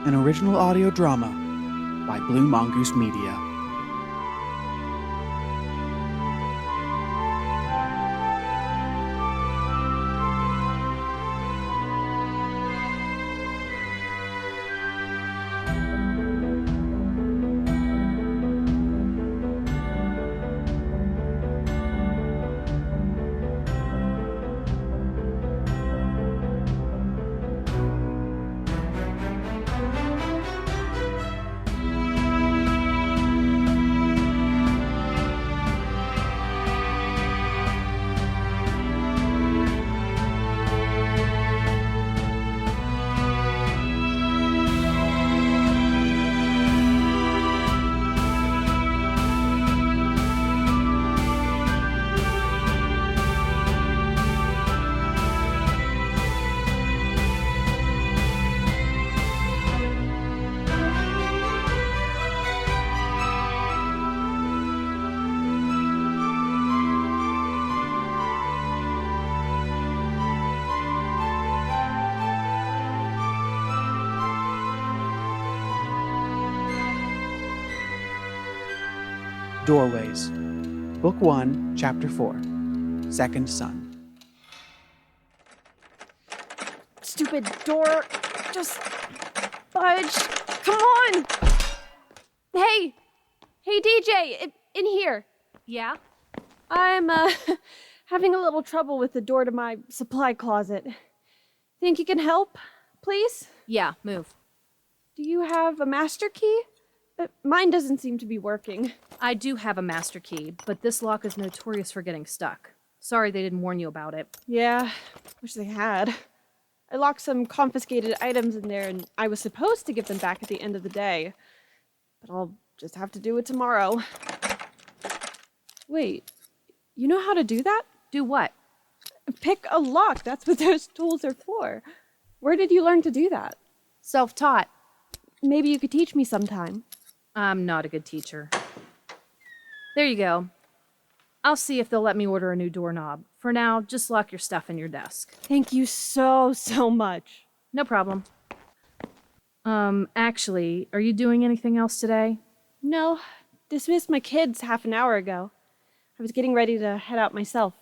an original audio drama by Blue Mongoose Media. Doorways. Book 1, Chapter 4. Second Son. Stupid door. Just budge. Come on. Hey, DJ, in here. Yeah? I'm, having a little trouble with the door to my supply closet. Think you can help, please? Yeah, move. Do you have a master key? Mine doesn't seem to be working. I do have a master key, but this lock is notorious for getting stuck. Sorry they didn't warn you about it. Yeah, wish they had. I locked some confiscated items in there, and I was supposed to give them back at the end of the day. But I'll just have to do it tomorrow. Wait, you know how to do that? Do what? Pick a lock, that's what those tools are for. Where did you learn to do that? Self-taught. Maybe you could teach me sometime. I'm not a good teacher. There you go. I'll see if they'll let me order a new doorknob. For now, just lock your stuff in your desk. Thank you so much. No problem. Actually, are you doing anything else today? No, dismissed my kids half an hour ago. I was getting ready to head out myself.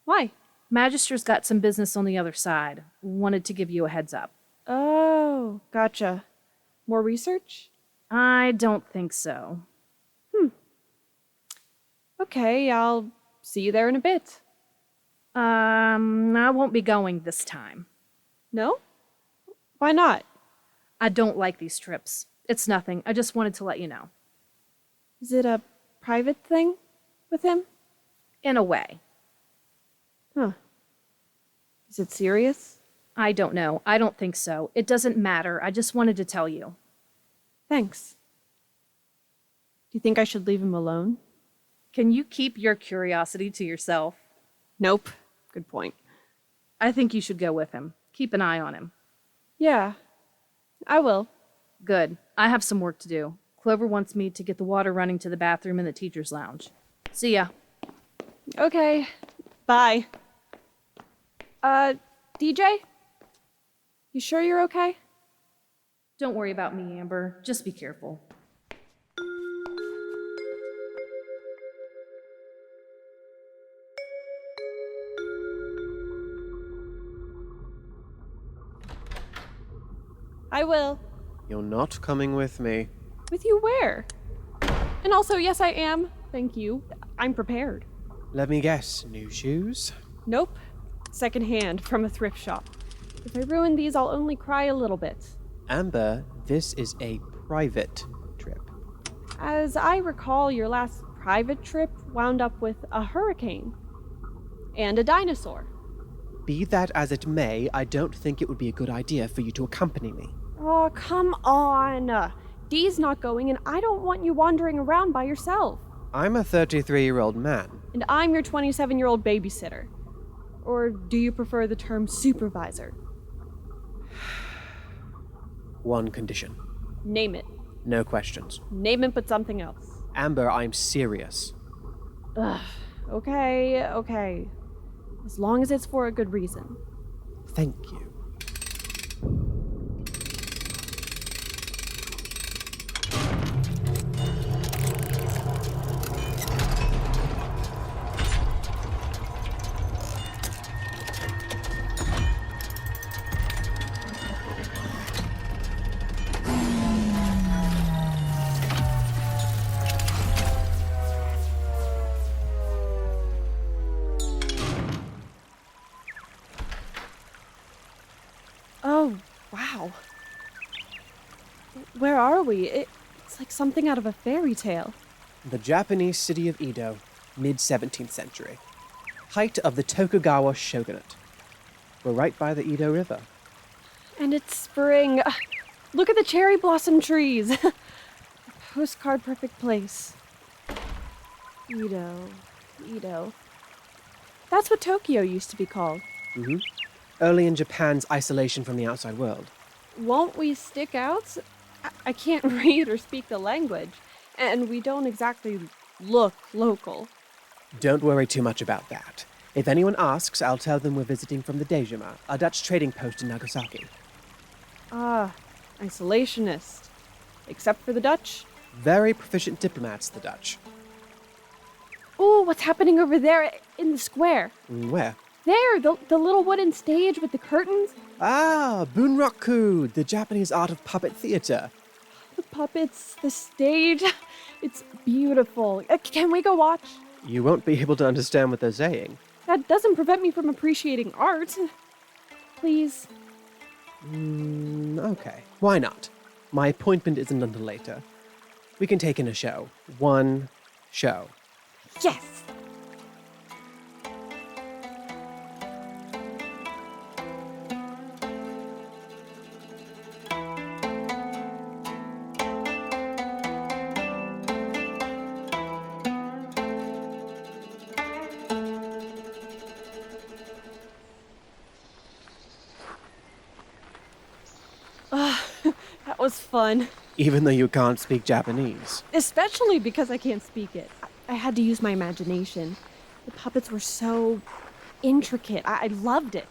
Why? Magister's got some business on the other side. Wanted to give you a heads up. Oh, gotcha. More research? I don't think so. Okay, I'll see you there in a bit. I won't be going this time. No? Why not? I don't like these trips. It's nothing. I just wanted to let you know. Is it a private thing with him? In a way. Huh. Is it serious? I don't know. I don't think so. It doesn't matter. I just wanted to tell you. Thanks. Do you think I should leave him alone? Can you keep your curiosity to yourself? Nope. Good point. I think you should go with him. Keep an eye on him. Yeah, I will. Good. I have some work to do. Clover wants me to get the water running to the bathroom in the teacher's lounge. See ya. Okay. Bye. DJ? You sure you're okay? Don't worry about me, Amber. Just be careful. I will. You're not coming with me. With you where? And also, yes, I am. Thank you. I'm prepared. Let me guess, new shoes? Nope. Secondhand from a thrift shop. If I ruin these, I'll only cry a little bit. Amber, this is a private trip. As I recall, your last private trip wound up with a hurricane. And a dinosaur. Be that as it may, I don't think it would be a good idea for you to accompany me. Oh, come on. Dee's not going, and I don't want you wandering around by yourself. I'm a 33-year-old man. And I'm your 27-year-old babysitter. Or do you prefer the term supervisor? One condition. Name it. No questions. Name it, but something else. Amber, I'm serious. Ugh. Okay. As long as it's for a good reason. Thank you. Wow. Where are we? It's like something out of a fairy tale. The Japanese city of Edo, mid-17th century. Height of the Tokugawa shogunate. We're right by the Edo River. And it's spring. Look at the cherry blossom trees. A postcard perfect place. Edo. That's what Tokyo used to be called. Mm-hmm. Early in Japan's isolation from the outside world. Won't we stick out? I can't read or speak the language, and we don't exactly look local. Don't worry too much about that. If anyone asks, I'll tell them we're visiting from the Dejima, a Dutch trading post in Nagasaki. Ah, isolationist. Except for the Dutch. Very proficient diplomats, the Dutch. Ooh, what's happening over there in the square? Where? There, the little wooden stage with the curtains. Ah, bunraku, the Japanese art of puppet theater. The puppets, the stage. It's beautiful. Can we go watch? You won't be able to understand what they're saying. That doesn't prevent me from appreciating art. Please. Okay. Why not? My appointment isn't until later. We can take in a show. One show. Yes! That was fun. Even though you can't speak Japanese. Especially because I can't speak it. I had to use my imagination. The puppets were so intricate. I loved it.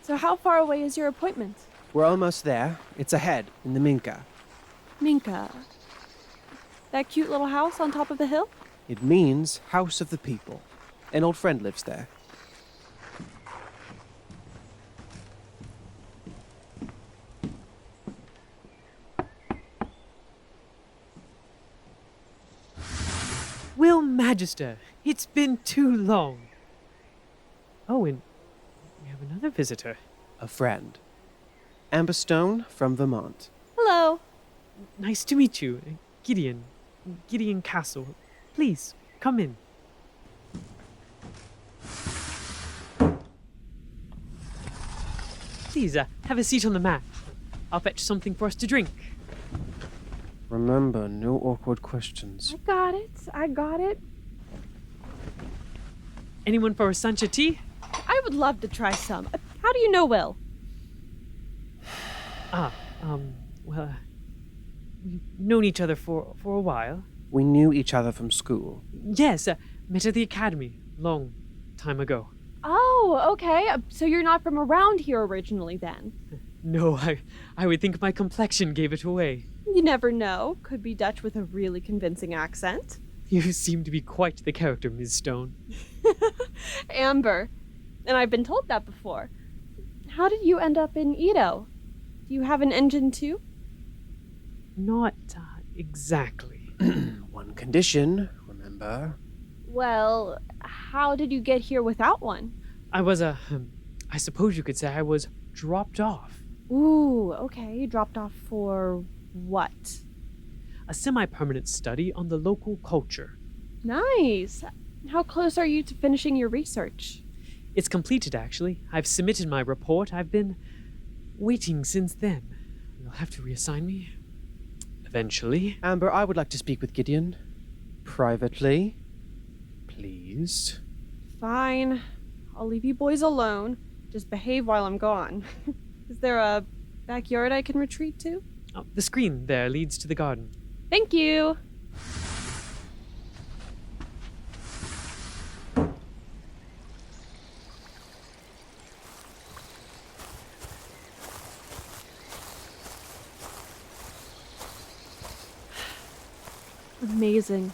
So how far away is your appointment? We're almost there. It's ahead, in the Minka. Minka. That cute little house on top of the hill? It means House of the People. An old friend lives there. Will Magister, it's been too long. Oh, and we have another visitor. A friend. Amber Stone from Vermont. Hello. Nice to meet you, Gideon. Gideon Castle. Please, come in. Please, have a seat on the mat. I'll fetch something for us to drink. Remember, no awkward questions. I got it. Anyone for a Sancha tea? I would love to try some. How do you know Will? Well, we've known each other for a while. We knew each other from school. Yes, met at the academy, long time ago. Oh, okay. So you're not from around here originally then? No, I would think my complexion gave it away. You never know. Could be Dutch with a really convincing accent. You seem to be quite the character, Ms. Stone. Amber. And I've been told that before. How did you end up in Edo? Do you have an engine too? Not exactly. One condition, remember? Well, how did you get here without one? I was I suppose you could say I was dropped off. Ooh, okay. Dropped off for what? A semi-permanent study on the local culture. Nice. How close are you to finishing your research? It's completed, actually. I've submitted my report. I've been waiting since then. You'll have to reassign me. Eventually. Amber, I would like to speak with Gideon. Privately. Please. Fine. I'll leave you boys alone. Just behave while I'm gone. Is there a backyard I can retreat to? Oh, the screen there leads to the garden. Thank you. Amazing.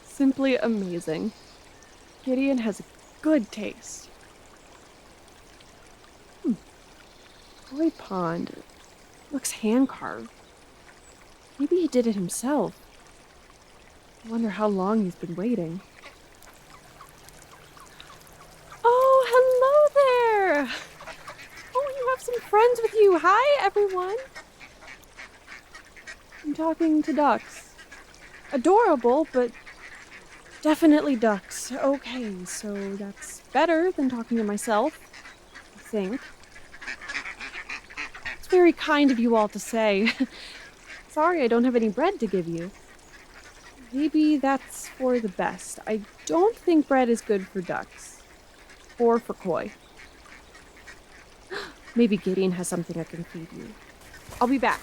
Simply amazing. Gideon has good taste. Koi pond. Looks hand-carved. Maybe he did it himself. I wonder how long he's been waiting. Oh, hello there! Oh, you have some friends you. Hi, everyone. I'm talking to ducks. Adorable, but definitely ducks. Okay, so that's better than talking to myself, I think. It's very kind of you all to say. Sorry I don't have any bread to give you. Maybe that's for the best. I don't think bread is good for ducks. Or for koi. Maybe Gideon has something I can feed you. I'll be back.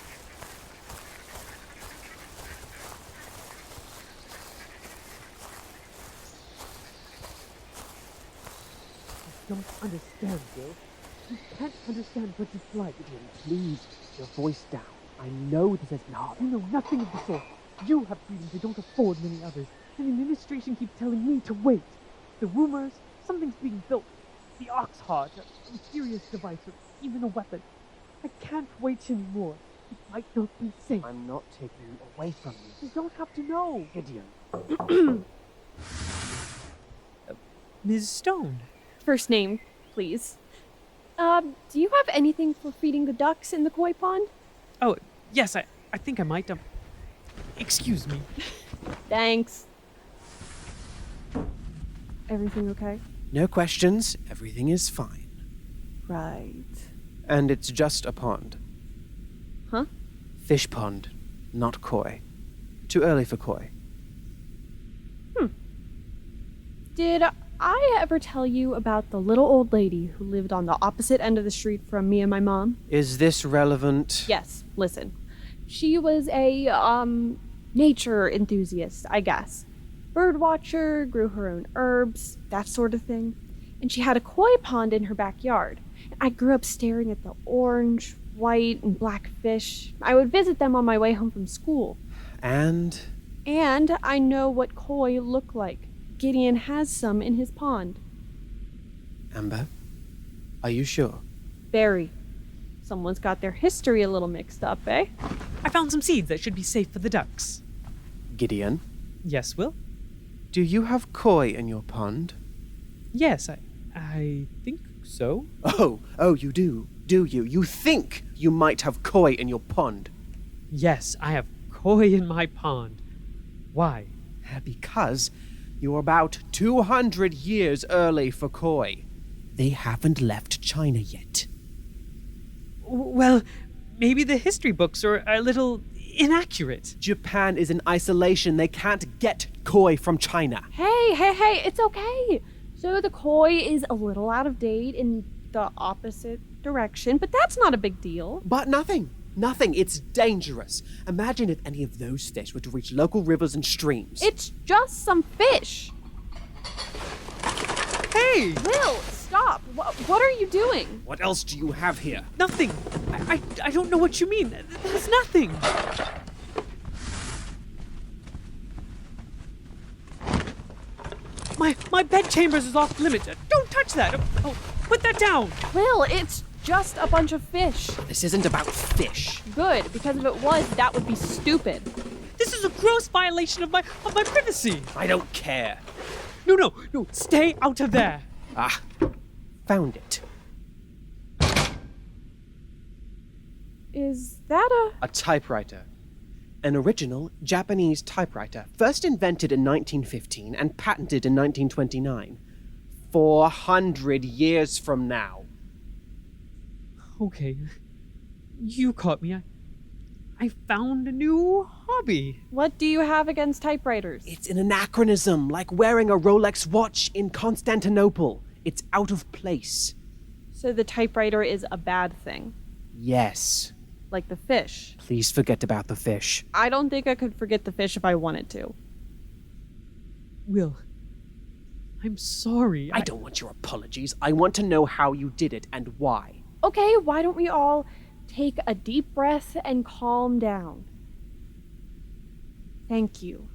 I don't understand, Bill. You can't understand what it's like. Gideon, please, your voice down. I know this is not. You know nothing of the sort. You have freedoms they don't afford many others, and the administration keeps telling me to wait. The rumors, something's being built. The ox heart, a mysterious device, or even a weapon. I can't wait anymore. It might not be safe. I'm not taking you away from you. You don't have to know. Gideon. Ms. Stone. First name, please. Do you have anything for feeding the ducks in the koi pond? Oh, yes, I think I might. Excuse me. Thanks. Everything okay? No questions. Everything is fine. Right. And it's just a pond. Huh? Fish pond, not koi. Too early for koi. Did I ever tell you about the little old lady who lived on the opposite end of the street from me and my mom? Is this relevant? Yes, listen. She was a, nature enthusiast, I guess. Bird watcher, grew her own herbs, that sort of thing. And she had a koi pond in her backyard. I grew up staring at the orange, white, and black fish. I would visit them on my way home from school. And And I know what koi look like. Gideon has some in his pond. Amber, are you sure? Very. Someone's got their history a little mixed up, eh? I found some seeds that should be safe for the ducks. Gideon, Yes, Will? do you have koi in your pond? Yes, I think so. Oh, you do you? You think you might have koi in your pond? Yes, I have koi in my pond. Why? Because you're about 200 years early for koi. They haven't left China yet. Well, maybe the history books are a little inaccurate. Japan is in isolation. They can't get koi from China. Hey, it's okay. So the koi is a little out of date in the opposite direction, but that's not a big deal. But nothing. It's dangerous. Imagine if any of those fish were to reach local rivers and streams. It's just some fish. Hey! Will, stop. What are you doing? What else do you have here? Nothing. I don't know what you mean. There's nothing. My bed chambers is off limits. Don't touch that. Oh, put that down. Will, it's just a bunch of fish. This isn't about fish. Good, because if it was, that would be stupid. This is a gross violation of my privacy. I don't care. No. Stay out of there. Ah, found it. Is that A typewriter. An original Japanese typewriter, first invented in 1915 and patented in 1929. 400 years from now. Okay. You caught me. I found a new hobby. What do you have against typewriters? It's an anachronism, like wearing a Rolex watch in Constantinople. It's out of place. So the typewriter is a bad thing, Yes. like the fish. Please forget about the fish. I don't think I could forget the fish if I wanted to. Will, I'm sorry. I don't want your apologies. I want to know how you did it and why. Okay, why don't we all take a deep breath and calm down? Thank you.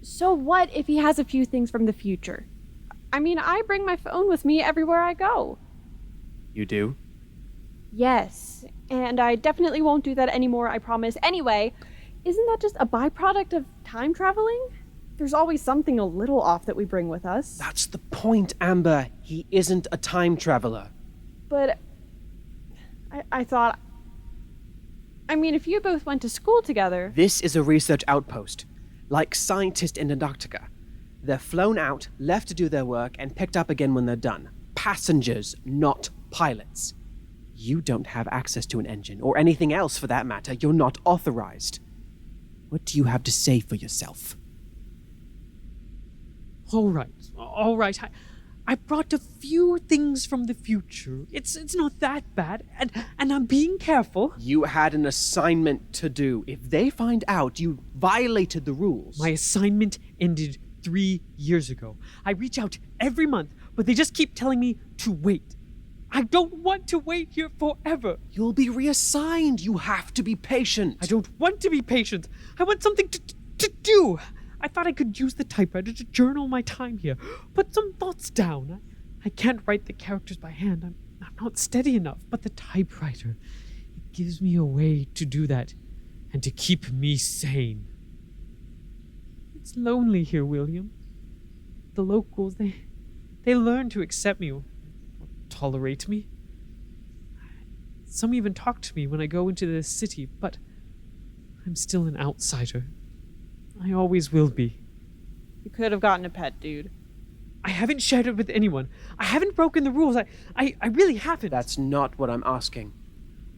So what if he has a few things from the future? I mean, I bring my phone with me everywhere I go. You do? Yes, and I definitely won't do that anymore, I promise. Anyway, isn't that just a byproduct of time traveling? There's always something a little off that we bring with us. That's the point, Amber. He isn't a time traveler. But I thought. I mean, if you both went to school together. This is a research outpost, like scientists in Antarctica. They're flown out, left to do their work, and picked up again when they're done. Passengers, not pilots. You don't have access to an engine, or anything else for that matter. You're not authorized. What do you have to say for yourself? All right. I brought a few things from the future. It's not that bad, and I'm being careful. You had an assignment to do. If they find out you violated the rules... My assignment ended 3 years ago. I reach out every month, but they just keep telling me to wait. I don't want to wait here forever. You'll be reassigned. You have to be patient. I don't want to be patient. I want something to do. I thought I could use the typewriter to journal my time here, put some thoughts down. I can't write the characters by hand. I'm not steady enough. But the typewriter, it gives me a way to do that and to keep me sane. It's lonely here, William. The locals, they learn to accept me or tolerate me. Some even talk to me when I go into the city, but I'm still an outsider. I always will be. You could have gotten a pet, dude. I haven't shared it with anyone. I haven't broken the rules. I really haven't. That's not what I'm asking.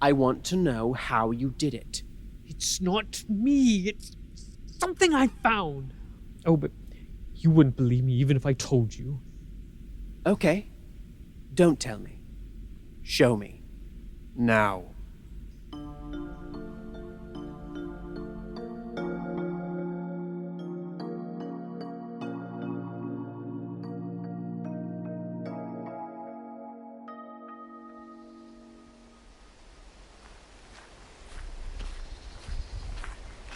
I want to know how you did it. It's not me. It's something I found. Oh, but you wouldn't believe me even if I told you. Okay. Don't tell me. Show me. Now.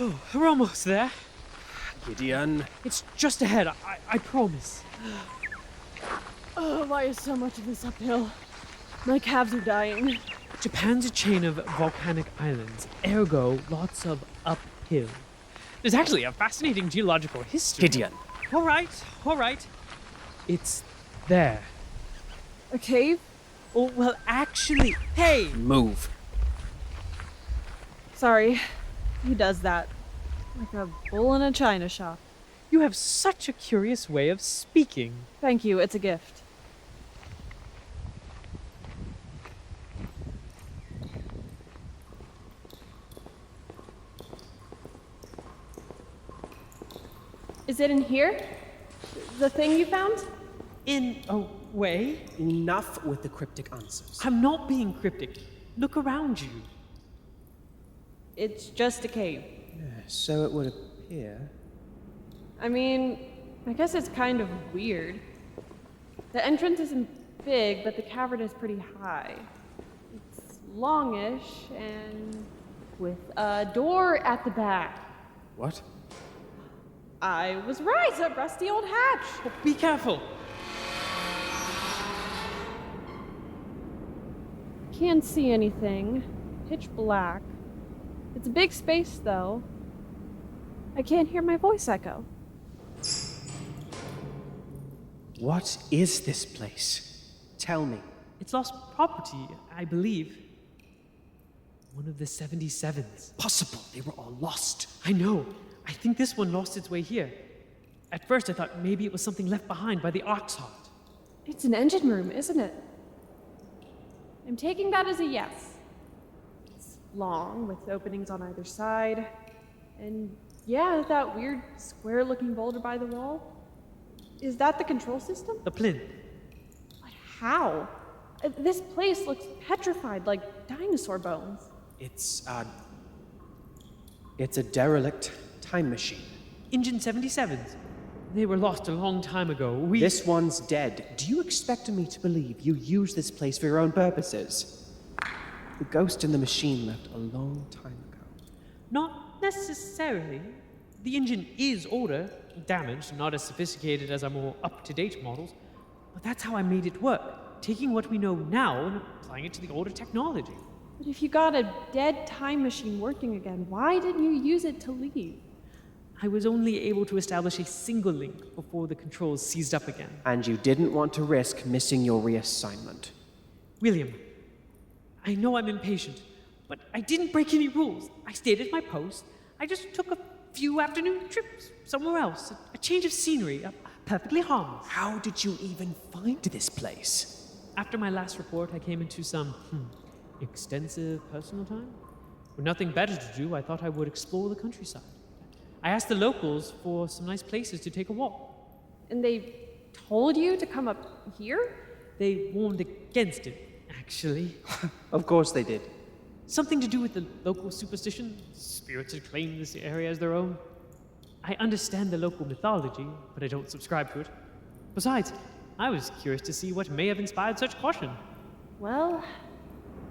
Oh, we're almost there. Gideon. It's just ahead. I promise. Oh, why is so much of this uphill? My calves are dying. Japan's a chain of volcanic islands, ergo lots of uphill. There's actually a fascinating geological history. Gideon. All right. It's there. A cave? Oh, well, actually, hey! Move. Sorry. He does that. Like a bull in a china shop. You have such a curious way of speaking. Thank you, it's a gift. Is it in here? The thing you found? In a way? Enough with the cryptic answers. I'm not being cryptic. Look around you. It's just a cave. So it would appear. I mean, I guess it's kind of weird. The entrance isn't big, but the cavern is pretty high. It's longish and with a door at the back. What? I was right, a rusty old hatch. Oh, be careful. Can't see anything. Pitch black. It's a big space, though. I can't hear my voice echo. What is this place? Tell me. It's lost property, I believe. One of the 77s. Possible. They were all lost. I know. I think this one lost its way here. At first I thought maybe it was something left behind by the ox heart. It's an engine room, isn't it? I'm taking that as a yes. It's long, with openings on either side. And yeah, that weird square-looking boulder by the wall. Is that the control system? The plinth. But how? This place looks petrified, like dinosaur bones. It's a derelict time machine. Engine 77s. They were lost a long time ago. This one's dead. Do you expect me to believe you use this place for your own purposes? The ghost in the machine left a long time ago. Not necessarily. The engine is older, damaged, not as sophisticated as our more up-to-date models. But that's how I made it work, taking what we know now and applying it to the older technology. But if you got a dead time machine working again, why didn't you use it to leave? I was only able to establish a single link before the controls seized up again. And you didn't want to risk missing your reassignment. William, I know I'm impatient, but I didn't break any rules. I stayed at my post. I just took a few afternoon trips somewhere else. A change of scenery, perfectly harmless. How did you even find this place? After my last report, I came into some extensive personal time. With nothing better to do, I thought I would explore the countryside. I asked the locals for some nice places to take a walk. And they told you to come up here? They warned against it, actually. Of course they did. Something to do with the local superstition. Spirits had claimed this area as their own. I understand the local mythology, but I don't subscribe to it. Besides, I was curious to see what may have inspired such caution. Well,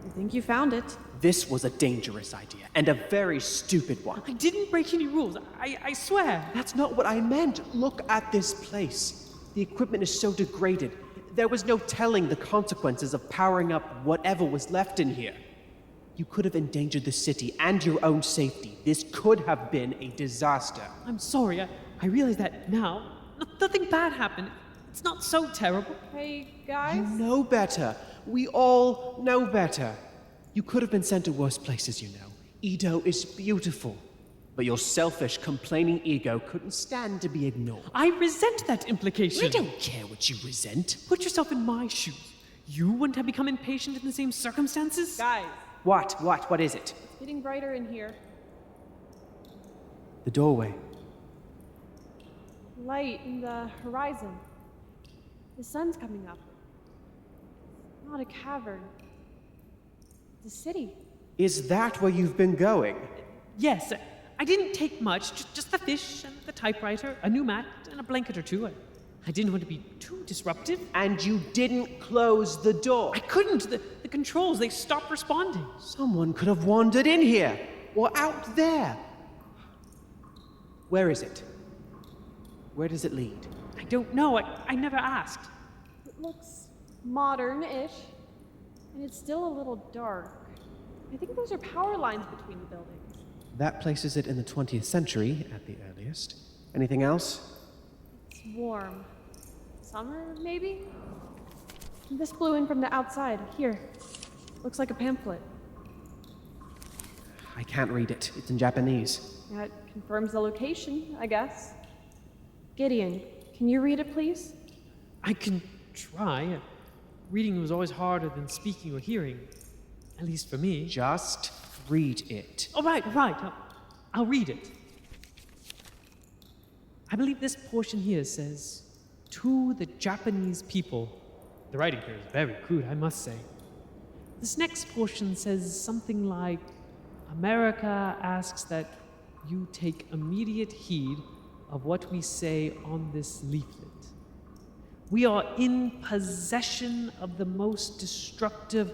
I think you found it. This was a dangerous idea, and a very stupid one. I didn't break any rules, I swear. That's not what I meant. Look at this place. The equipment is so degraded. There was no telling the consequences of powering up whatever was left in here. You could have endangered the city and your own safety. This could have been a disaster. I'm sorry, I realize that now. Nothing bad happened. It's not so terrible. Hey, guys? You know better. We all know better. You could have been sent to worse places, you know. Edo is beautiful. But your selfish, complaining ego couldn't stand to be ignored. I resent that implication. I don't care what you resent. Put yourself in my shoes. You wouldn't have become impatient in the same circumstances? Guys, What is it? it's getting brighter in here. The doorway. Light in the horizon. The sun's coming up. Not a cavern. It's a city. Is that where you've been going? Yes, I didn't take much, just the fish and the typewriter, a new mat, and a blanket or two. I didn't want to be too disruptive. And you didn't close the door. I couldn't. The controls, they stopped responding. Someone could have wandered in here, or out there. Where is it? Where does it lead? I don't know. I never asked. It looks modern-ish, and it's still a little dark. I think those are power lines between the buildings. That places it in the 20th century, at the earliest. Anything else? It's warm. Summer, maybe? This blew in from the outside. Here. Looks like a pamphlet. I can't read it. It's in Japanese. That confirms the location, I guess. Gideon, can you read it, please? I can try. Reading was always harder than speaking or hearing. At least for me. Just read it. All right. I'll read it. I believe this portion here says, "To the Japanese people." The writing here is very crude, I must say. This next portion says something like, "America asks that you take immediate heed of what we say on this leaflet. We are in possession of the most destructive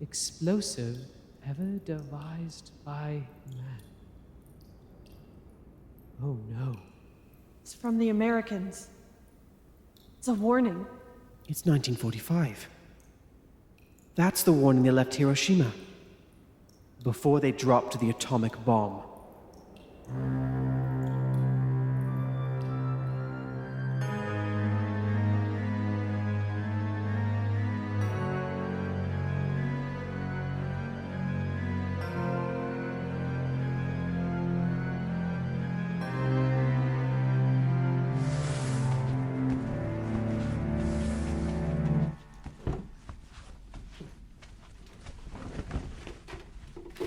explosive ever devised by man." Oh no. It's from the Americans. It's a warning. It's 1945. That's the warning they left Hiroshima. Before they dropped the atomic bomb.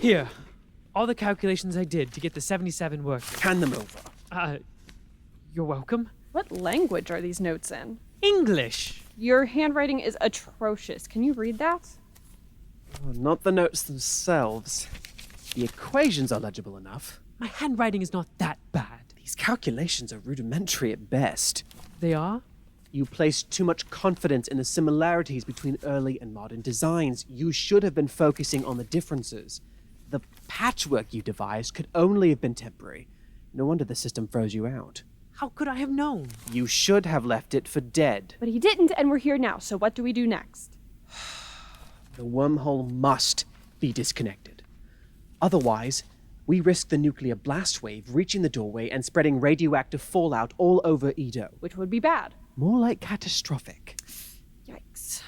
Here, all the calculations I did to get the 77 working. Hand them over. You're welcome. What language are these notes in? English! Your handwriting is atrocious. Can you read that? Oh, not the notes themselves. The equations are legible enough. My handwriting is not that bad. These calculations are rudimentary at best. They are? You placed too much confidence in the similarities between early and modern designs. You should have been focusing on the differences. The patchwork you devised could only have been temporary. No wonder the system froze you out. How could I have known? You should have left it for dead. But he didn't, and we're here now, so what do we do next? The wormhole must be disconnected. Otherwise, we risk the nuclear blast wave reaching the doorway and spreading radioactive fallout all over Edo. Which would be bad. More like catastrophic. Yikes.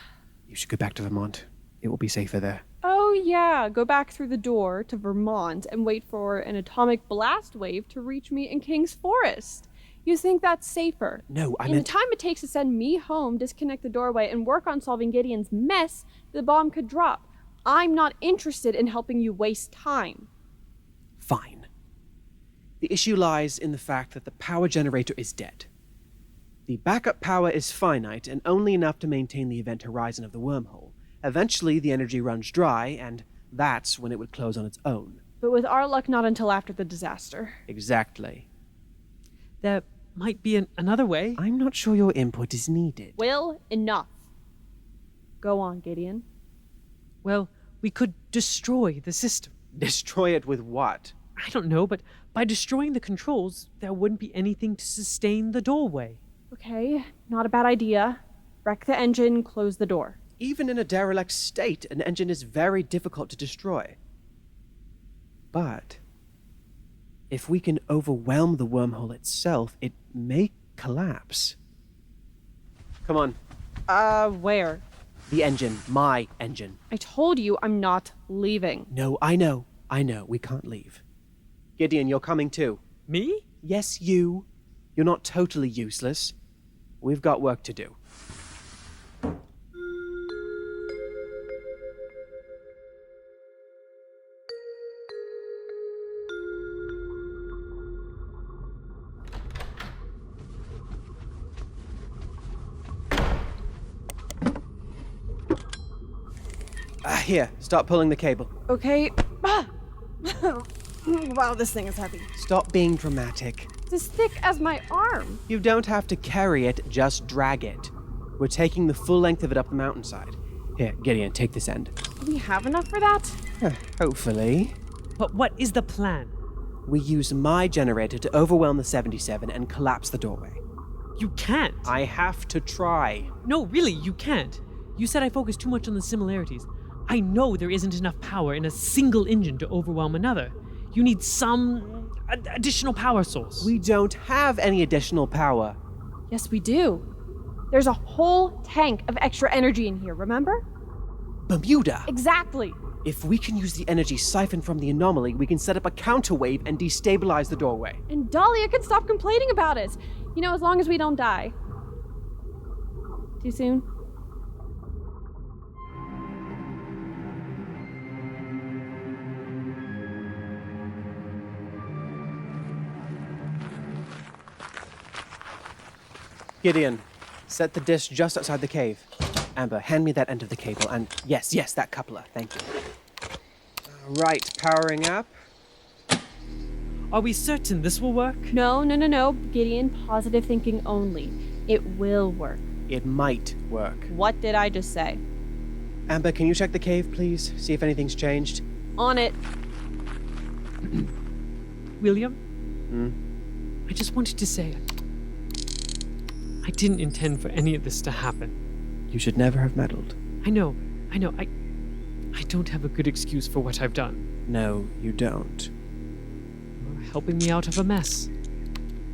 You should go back to Vermont. It will be safer there. Oh, Oh, yeah, go back through the door to Vermont and wait for an atomic blast wave to reach me in King's Forest. You think that's safer? No, I In the meant... time it takes to send me home, disconnect the doorway, and work on solving Gideon's mess, the bomb could drop. I'm not interested in helping you waste time. Fine. The issue lies in the fact that the power generator is dead. The backup power is finite and only enough to maintain the event horizon of the wormhole. Eventually, the energy runs dry, and that's when it would close on its own. But with our luck, not until after the disaster. Exactly. There might be another way. I'm not sure your input is needed. Will, enough. Go on, Gideon. Well, we could destroy the system. Destroy it with what? I don't know, but by destroying the controls, there wouldn't be anything to sustain the doorway. Okay, not a bad idea. Wreck the engine, close the door. Even in a derelict state, an engine is very difficult to destroy. But if we can overwhelm the wormhole itself, it may collapse. Come on. Where? The engine. My engine. I told you I'm not leaving. No, I know. We can't leave. Gideon, you're coming too. Me? Yes, you. You're not totally useless. We've got work to do. Here, start pulling the cable. Okay. Ah! Wow, this thing is heavy. Stop being dramatic. It's as thick as my arm. You don't have to carry it, just drag it. We're taking the full length of it up the mountainside. Here, Gideon, take this end. Do we have enough for that? Hopefully. But what is the plan? We use my generator to overwhelm the 77 and collapse the doorway. You can't. I have to try. No, really, you can't. You said I focus too much on the similarities. I know there isn't enough power in a single engine to overwhelm another. You need some additional power source. We don't have any additional power. Yes, we do. There's a whole tank of extra energy in here, remember? Bermuda! Exactly. If we can use the energy siphoned from the anomaly, we can set up a counterwave and destabilize the doorway. And Dahlia can stop complaining about it. You know, as long as we don't die. Too soon? Gideon, set the dish just outside the cave. Amber, hand me that end of the cable, and yes, that coupler, thank you. Right, powering up. Are we certain this will work? No. Gideon, positive thinking only. It will work. It might work. What did I just say? Amber, can you check the cave, please? See if anything's changed. On it. William? Hmm? I just wanted to say I didn't intend for any of this to happen. You should never have meddled. I know. I don't have a good excuse for what I've done. No, you don't. You're helping me out of a mess.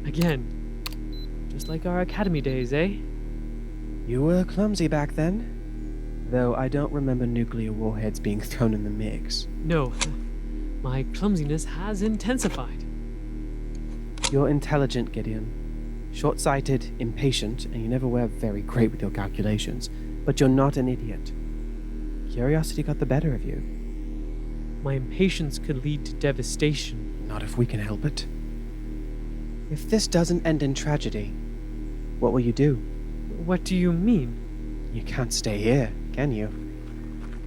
Again. Just like our academy days, eh? You were clumsy back then. Though I don't remember nuclear warheads being thrown in the mix. No. My clumsiness has intensified. You're intelligent, Gideon. Short-sighted, impatient, and you never were very great with your calculations. But you're not an idiot. Curiosity got the better of you. My impatience could lead to devastation. Not if we can help it. If this doesn't end in tragedy, what will you do? What do you mean? You can't stay here, can you?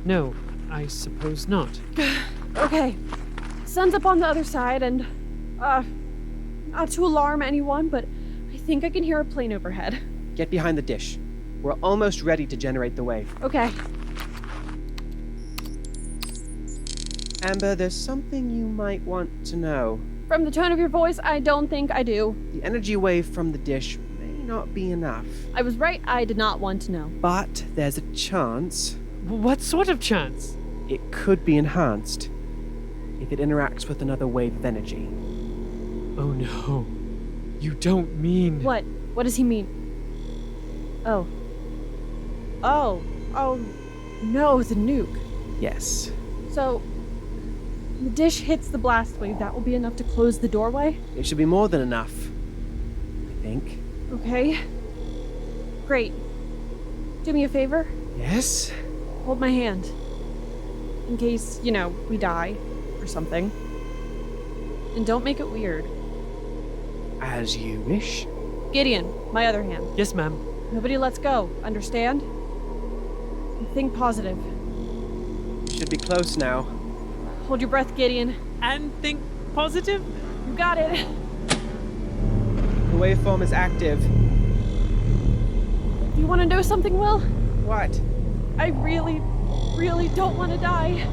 No, I suppose not. Okay. Sun's up on the other side, and, not to alarm anyone, but I think I can hear a plane overhead. Get behind the dish. We're almost ready to generate the wave. Okay. Amber, there's something you might want to know. From the tone of your voice, I don't think I do. The energy wave from the dish may not be enough. I was right, I did not want to know. But there's a chance What sort of chance? it could be enhanced if it interacts with another wave of energy. Oh no. You don't mean... What? What does he mean? Oh. Oh, no, the nuke. Yes. So, when the dish hits the blast wave, that will be enough to close the doorway? It should be more than enough, I think. Okay. Great. Do me a favor. Yes? Hold my hand. In case, we die or something. And don't make it weird. As you wish. Gideon, my other hand. Yes, ma'am. Nobody lets go, understand? And think positive. Should be close now. Hold your breath, Gideon. And think positive? You got it. The waveform is active. You want to know something, Will? What? I really, really don't want to die.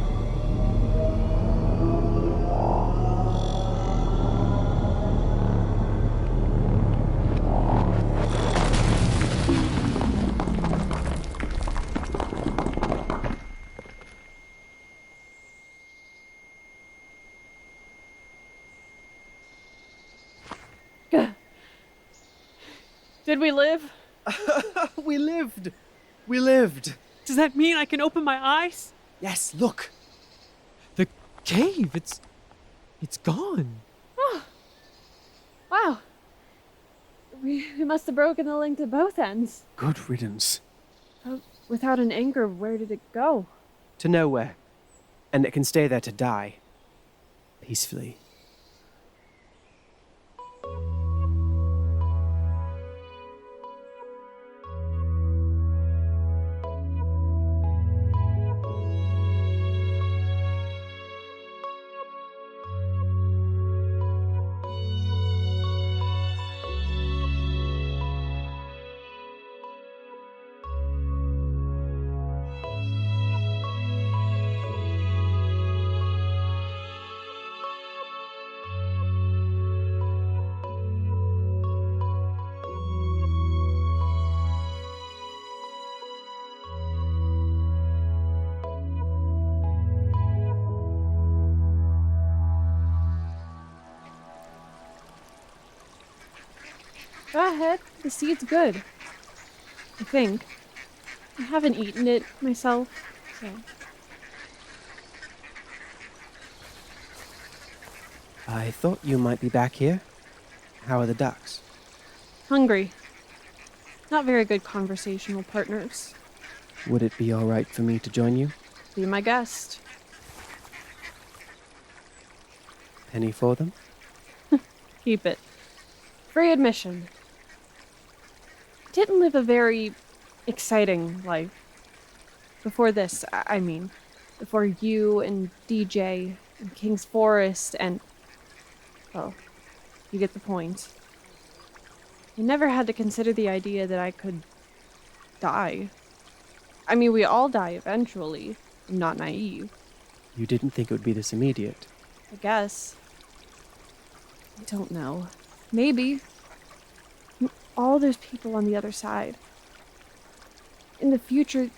Did we live? We lived! We lived! Does that mean I can open my eyes? Yes, look! The cave, it's gone. Wow. We must have broken the link to both ends. Good riddance. Without an anchor, where did it go? To nowhere. And it can stay there to die. Peacefully. Go ahead. The seed's good. I think. I haven't eaten it myself, so. I thought you might be back here. How are the ducks? Hungry. Not very good conversational partners. Would it be alright for me to join you? Be my guest. Penny for them? Keep it. Free admission. Didn't live a very exciting life. Before this, I mean. Before you and DJ and King's Forest and... well, you get the point. I never had to consider the idea that I could die. I mean, we all die eventually. I'm not naive, You didn't think it would be this immediate. I guess. I don't know. Maybe. All those people on the other side. In the future,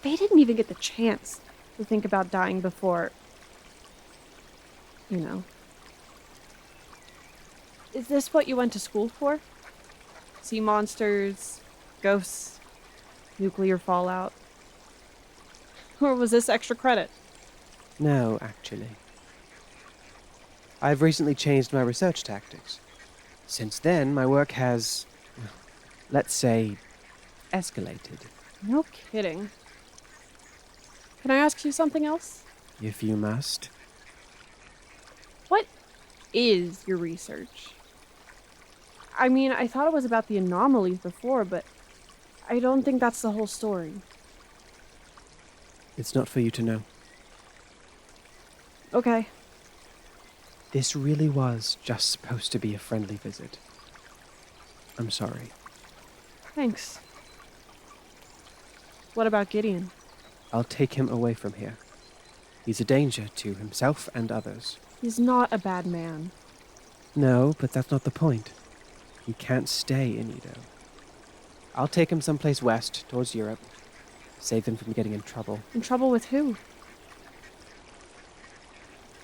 they didn't even get the chance to think about dying before, Is this what you went to school for? Sea monsters, ghosts, nuclear fallout? Or was this extra credit? No, actually. I've recently changed my research tactics. Since then, my work has, let's say, escalated. No kidding. Can I ask you something else? If you must. What is your research? I mean, I thought it was about the anomalies before, but I don't think that's the whole story. It's not for you to know. Okay. This really was just supposed to be a friendly visit. I'm sorry. Thanks. What about Gideon? I'll take him away from here. He's a danger to himself and others. He's not a bad man. No, but that's not the point. He can't stay in Edo. I'll take him someplace west, towards Europe. Save him from getting in trouble. In trouble with who?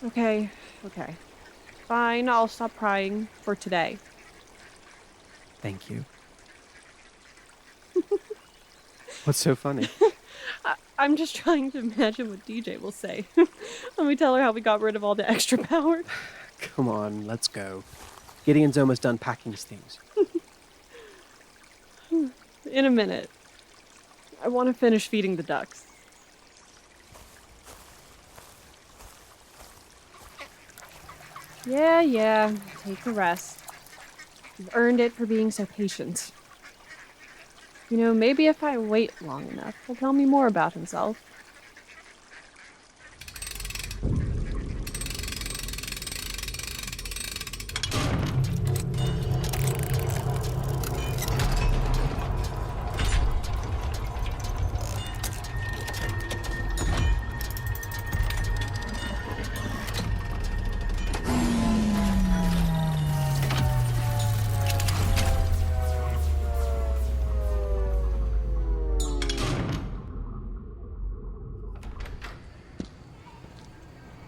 Okay. Fine, I'll stop prying for today. Thank you. What's so funny? I'm just trying to imagine what DJ will say when we tell her how we got rid of all the extra power. Come on, let's go. Gideon's almost done packing his things. In a minute. I want to finish feeding the ducks. Yeah, take a rest. You've earned it for being so patient. You know, maybe if I wait long enough, he'll tell me more about himself.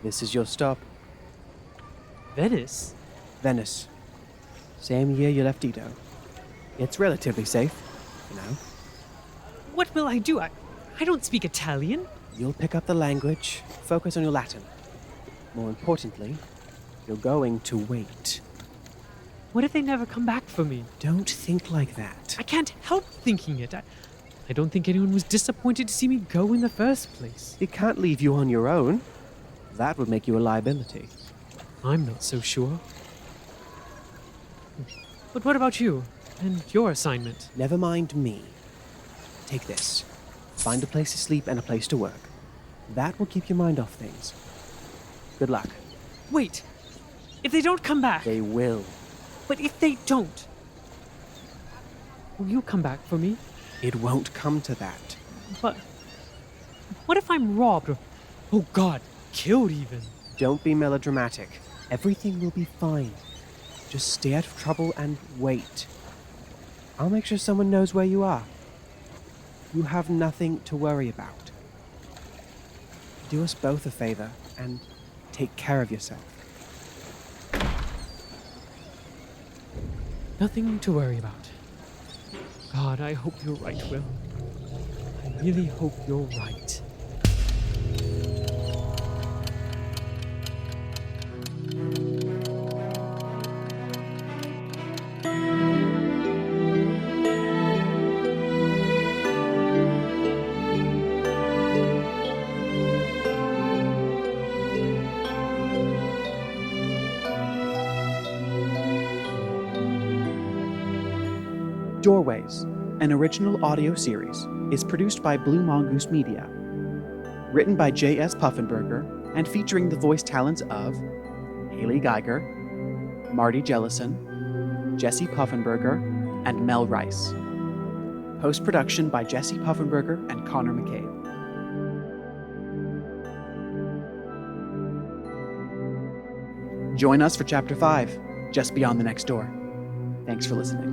This is your stop. Venice? Venice. Same year you left Ito. It's relatively safe, you know. What will I do? I don't speak Italian. You'll pick up the language, focus on your Latin. More importantly, you're going to wait. What if they never come back for me? Don't think like that. I can't help thinking it. I don't think anyone was disappointed to see me go in the first place. It can't leave you on your own. That would make you a liability. I'm not so sure. But what about you and your assignment? Never mind me. Take this. Find a place to sleep and a place to work. That will keep your mind off things. Good luck. Wait! If they don't come back! They will. But if they don't, will you come back for me? It won't come to that. But what if I'm robbed or, oh God, killed even? Don't be melodramatic. Everything will be fine. Just stay out of trouble and wait. I'll make sure someone knows where you are. You have nothing to worry about. Do us both a favor and take care of yourself. Nothing to worry about. God, I hope you're right, Will. I really hope you're right. Doorways, an original audio series, is produced by Blue Mongoose Media. Written by J.S. Puffenberger and featuring the voice talents of Haley Geiger, Marty Jellison, Jesse Puffenberger, and Mel Rice. Post-production by Jesse Puffenberger and Connor McCabe. Join us for Chapter 5, Just Beyond the Next Door. Thanks for listening.